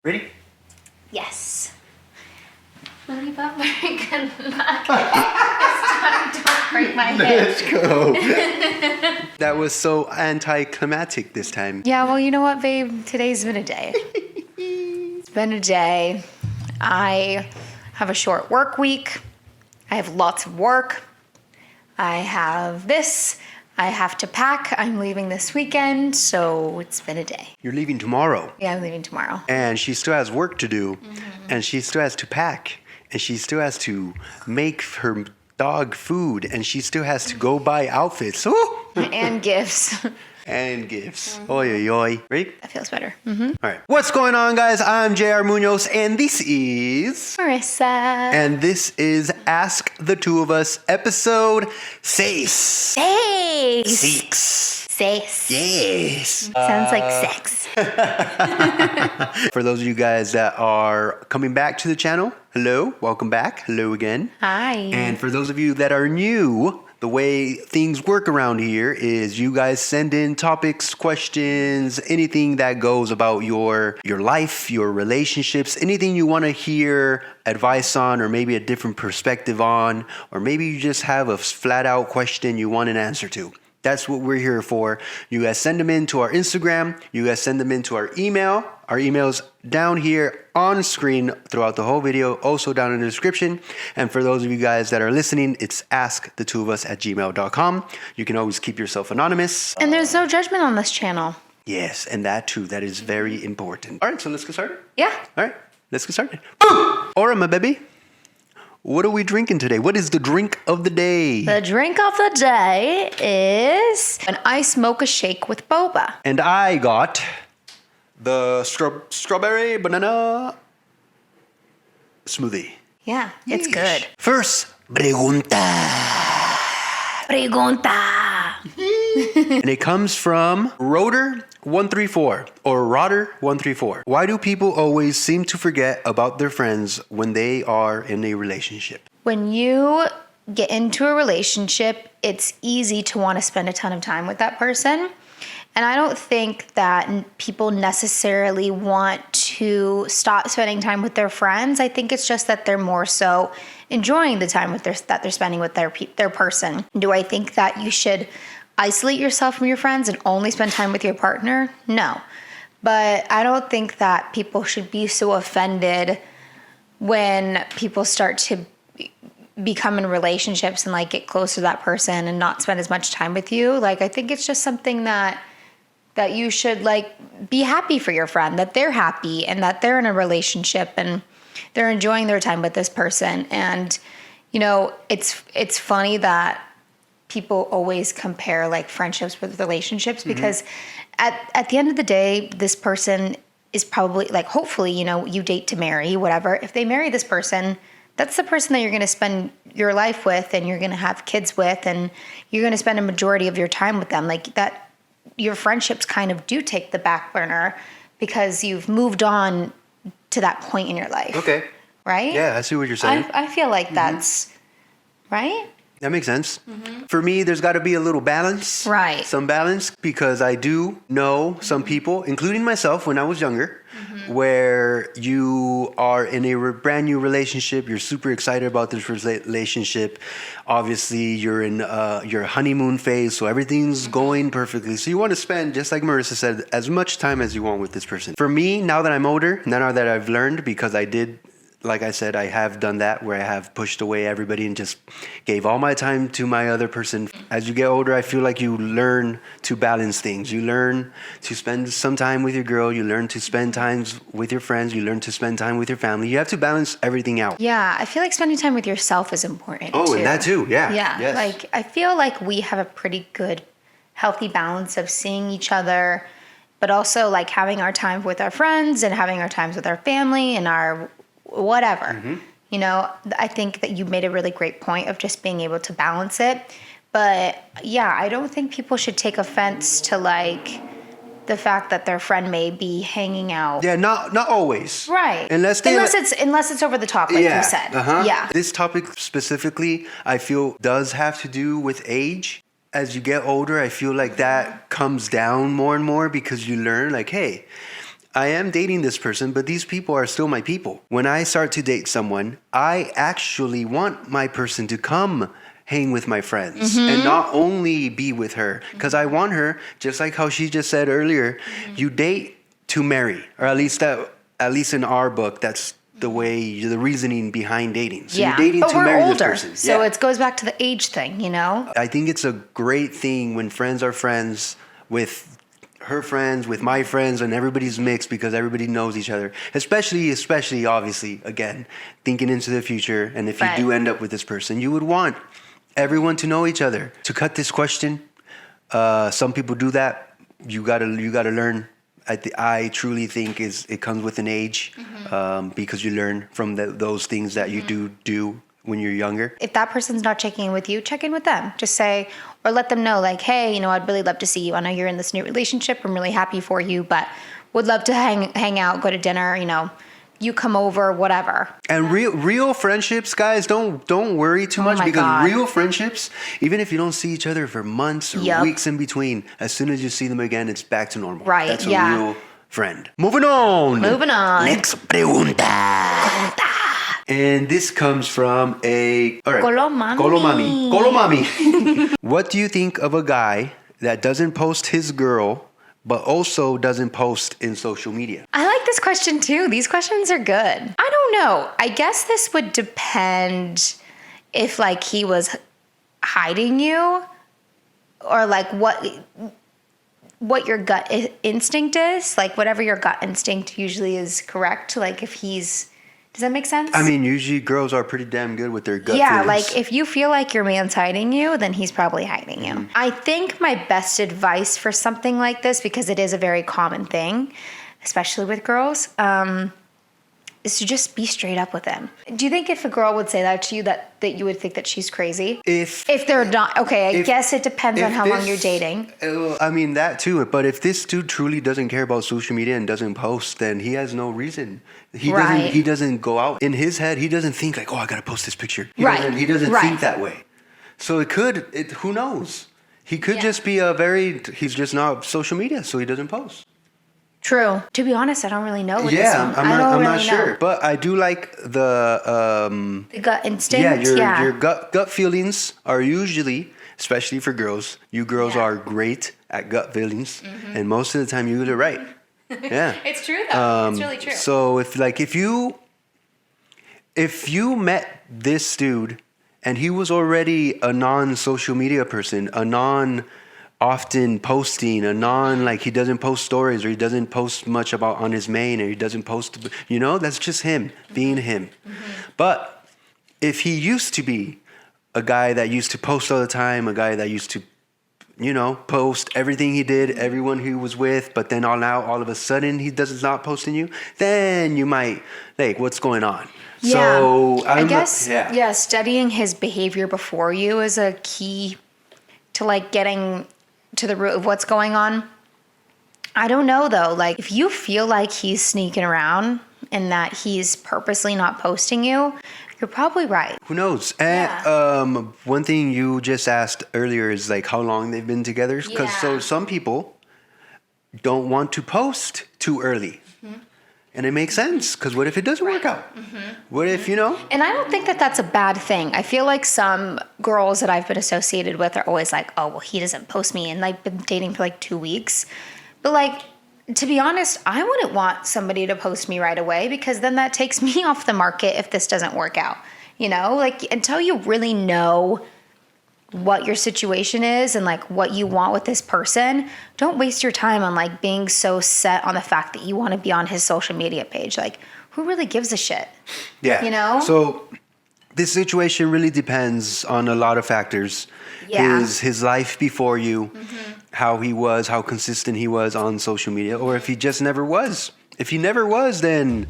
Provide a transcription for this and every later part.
Ready? Yes. Really not very good luck. This time, don't break my hip. Let's go. That was so anticlimactic this time. Yeah, well, you know what, babe? Today's been a day. It's been a day. I have a short work week. I have lots of work. I have this. I have to pack. I'm leaving this weekend, so it's been a day. You're leaving tomorrow. Yeah, I'm leaving tomorrow. And she still has work to do. And she still has to pack. And she still has to make her dog food. And she still has to go buy outfits. Ooh! And gifts. And gifts. Oi, oi, oi. Ready? That feels better. All right. What's going on, guys? I'm JR Munoz, and this is... Marissa. And this is Ask the Two of Us, episode 6. Sex. 6. Yes. Sounds like sex. For those of you guys that are coming back to the channel, hello, welcome back. Hello again. Hi. And for those of you that are new, the way things work around here is you guys send in topics, questions, anything that goes about your life, your relationships, anything you want to hear advice on, or maybe a different perspective on, or maybe you just have a flat out question you want an answer to. That's what we're here for. You guys send them into our Instagram. You guys send them into our email. Our email's down here on screen throughout the whole video, also down in the description. And for those of you guys that are listening, it's askthetwoofus@gmail.com. You can always keep yourself anonymous. And there's no judgment on this channel. Yes, and that too. That is very important. All right, so let's get started. Yeah. All right, let's get started. All right, my baby. What are we drinking today? What is the drink of the day? The drink of the day is an iced mocha shake with boba. And I got the strawberry banana smoothie. Yeah, it's Yeesh. good. First, pregunta. And it comes from Roder134 or Roder134. Why do people always seem to forget about their friends when they are in a relationship? When you get into a relationship, it's easy to want to spend a ton of time with that person. And I don't think that people necessarily want to stop spending time with their friends. I think it's just that they're more so enjoying the time with that they're spending with their person. Do I think that you should isolate yourself from your friends and only spend time with your partner? No. But I don't think that people should be so offended when people start to become in relationships and like get close to that person and not spend as much time with you. Like, I think it's just something that you should like be happy for your friend, that they're happy and that they're in a relationship and they're enjoying their time with this person. And, you know, it's funny that people always compare like friendships with relationships because at the end of the day, this person is probably like, hopefully, you know, you date to marry, whatever. If they marry this person, that's the person that you're going to spend your life with and you're going to have kids with and you're going to spend a majority of your time with them. Like that, your friendships kind of do take the back burner because you've moved on to that point in your life. Okay. Right? Yeah, I see what you're saying. I feel like that's right. That makes sense. For me, there's got to be a little balance. Right. Some balance because I do know some people, including myself when I was younger, where you are in a brand new relationship. You're super excited about this relationship. Obviously, you're in your honeymoon phase, so everything's going perfectly. So you want to spend, just like Marissa said, as much time as you want with this person. For me, now that I'm older, now that I've learned, because I did, like I said, I have done that where I have pushed away everybody and just gave all my time to my other person. As you get older, I feel like you learn to balance things. You learn to spend some time with your girl. You learn to spend time with your friends. You learn to spend time with your family. You have to balance everything out. Yeah, I feel like spending time with yourself is important Oh, too. and that too, yeah. Yeah, Yes. like I feel like we have a pretty good, healthy balance of seeing each other, but also like having our time with our friends and having our times with our family and our whatever. You know, I think that you made a really great point of just being able to balance it. But yeah, I don't think people should take offense to like the fact that their friend may be hanging out. Yeah, not always. Right. Unless it's over the top, like you said. Yeah. This topic specifically, I feel, does have to do with age. As you get older, I feel like that comes down more and more because you learn like, hey, I am dating this person, but these people are still my people. When I start to date someone, I actually want my person to come hang with my friends and not only be with her, because I want her, just like how she just said earlier, you date to marry, or at least in our book, that's the way, the reasoning behind dating. So you're dating but to we're marry older, this person. so it goes back to the age thing, you know? I think it's a great thing when friends are friends with her friends, with my friends, and everybody's mixed because everybody knows each other. Especially, obviously, again, thinking into the future. And if you do end up with this person, you would want everyone to know each other. To cut this question, some people do that. You gotta learn. I truly think it comes with an age, because you learn from those things that you do when you're younger. If that person's not checking in with you, check in with them. Just say, or let them know, like, hey, you know, I'd really love to see you. I know you're in this new relationship. I'm really happy for you, but would love to hang out, go to dinner, you know, you come over, whatever. And real friendships, guys, don't worry too much, because real friendships, even if you don't see each other for months or weeks in between, as soon as you see them again, it's back to normal. Right, That's a real friend. Moving on. Next pregunta. And this comes from a... All right. Colomami. What do you think of a guy that doesn't post his girl, but also doesn't post in social media? I like this question too. These questions are good. I don't know. I guess this would depend if like he was hiding you, or like what your gut instinct is. Like whatever your gut instinct usually is correct. Like if he's... Does that make sense? I mean, usually girls are pretty damn good with their gut feelings. feelings. Like if you feel like your man's hiding you, then he's probably hiding you. I think my best advice for something like this, because it is a very common thing, especially with girls, is to just be straight up with him. Do you think if a girl would say that to you, that you would think that she's crazy? If they're not, okay, I guess it depends on how long you're dating. I mean, that too. But if this dude truly doesn't care about social media and doesn't post, then he has no reason. He doesn't go out. In his head, he doesn't think like, oh, I gotta post this picture. He doesn't think that way. So who knows? He could just be he's just not social media, so he doesn't post. True. To be honest, I don't really know. I'm not sure, but I do like the gut instinct. Yeah, your gut feelings are usually, especially for girls. You girls are great at gut feelings, and most of the time you get it right. Yeah, it's true though. It's really true. So if you met this dude and he was already a non-social media person, a non-often posting, he doesn't post stories, or he doesn't post much on his main, or he doesn't post, that's just him being him. But if he used to be a guy that used to post all the time, a guy that used to, post everything he did, everyone he was with, but then all of a sudden he does not posting you, then you might what's going on? Yeah. So I guess studying his behavior before you is a key to getting to the root of what's going on. I don't know though. If you feel like he's sneaking around and that he's purposely not posting you, you're probably right. Who knows? And one thing you just asked earlier is how long they've been together. Because so some people don't want to post too early. And it makes sense, because what if it doesn't work out? What if, And I don't think that that's a bad thing. I feel like some girls that I've been associated with are always like, oh, well, he doesn't post me. And I've been dating for 2 weeks. But to be honest, I wouldn't want somebody to post me right away, because then that takes me off the market if this doesn't work out. Until you really know what your situation is and what you want with this person, don't waste your time on being so set on the fact that you want to be on his social media page. Who really gives a shit? Yeah. So this situation really depends on a lot of factors. Yeah. His life before you, how he was, how consistent he was on social media, or if he just never was. If he never was, then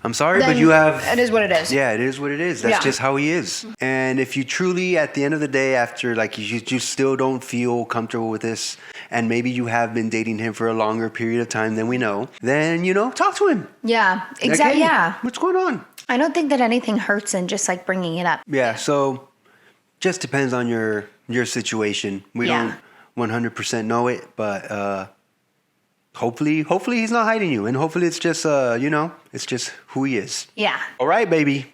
I'm sorry, but you have... It is what it is. Yeah, it is what it is. That's just how he is. And if you truly, at the end of the day, after, you still don't feel comfortable with this, and maybe you have been dating him for a longer period of time than we know, then, talk to him. Yeah, exactly. Hey, yeah. what's going on? I don't think that anything hurts in just, bringing it up. Yeah, so just depends on your situation. We don't 100% know it, but... hopefully he's not hiding you, and hopefully it's just it's just who he is. Yeah. All right, baby.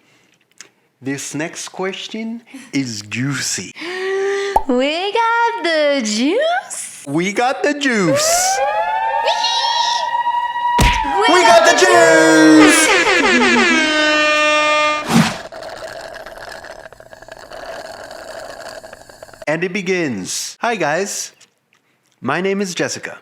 This next question is juicy. We got the juice. We got the juice. We got the juice. And it begins. Hi, guys. My name is Jessica.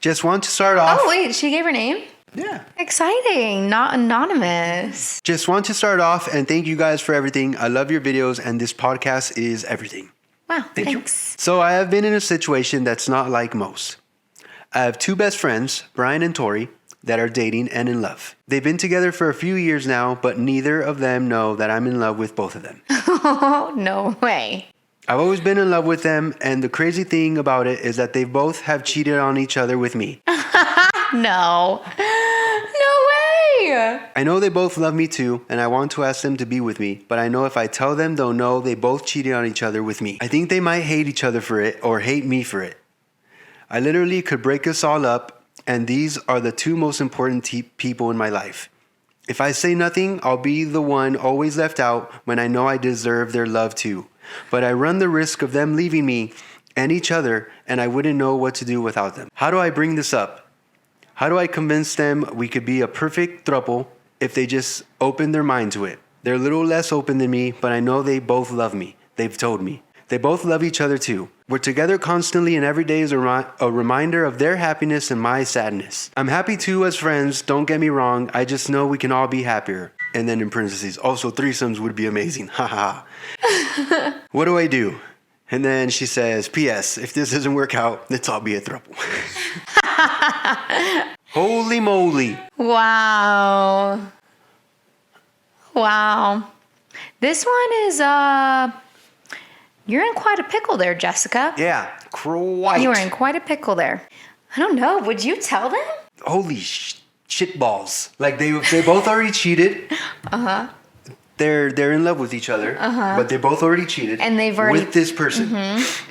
Just want to start off. Oh, wait, she gave her name? Yeah. Exciting, not anonymous. Just want to start off and thank you guys for everything. I love your videos, and this podcast is everything. Wow, Thank thanks. you. So I have been in a situation that's not like most. I have two best friends, Brian and Tori, that are dating and in love. They've been together for a few years now, but neither of them know that I'm in love with both of them. Oh, no way. I've always been in love with them, and the crazy thing about it is that they both have cheated on each other with me. No. No way. I know they both love me too, and I want to ask them to be with me, but I know if I tell them, they'll know they both cheated on each other with me. I think they might hate each other for it or hate me for it. I literally could break us all up, and these are the two most important people in my life. If I say nothing, I'll be the one always left out when I know I deserve their love too. But I run the risk of them leaving me and each other, and I wouldn't know what to do without them. How do I bring this up? How do I convince them we could be a perfect throuple if they just open their mind to it? They're a little less open than me, but I know they both love me. They've told me. They both love each other too. We're together constantly, and every day is a reminder of their happiness and my sadness. I'm happy too as friends, don't get me wrong. I just know we can all be happier. And then in parentheses, also threesomes would be amazing. Haha. What do I do? And then she says, P.S. If this doesn't work out, let's all be a throuple. Holy moly. Wow. Wow. This one is, you're in quite a pickle there, Jessica. Yeah, quite. You are in quite a pickle there. I don't know. Would you tell them? Holy shit balls. Like they both already cheated. Uh-huh. They're in love with each other, but they both already cheated. And they've already with this person. Mm-hmm.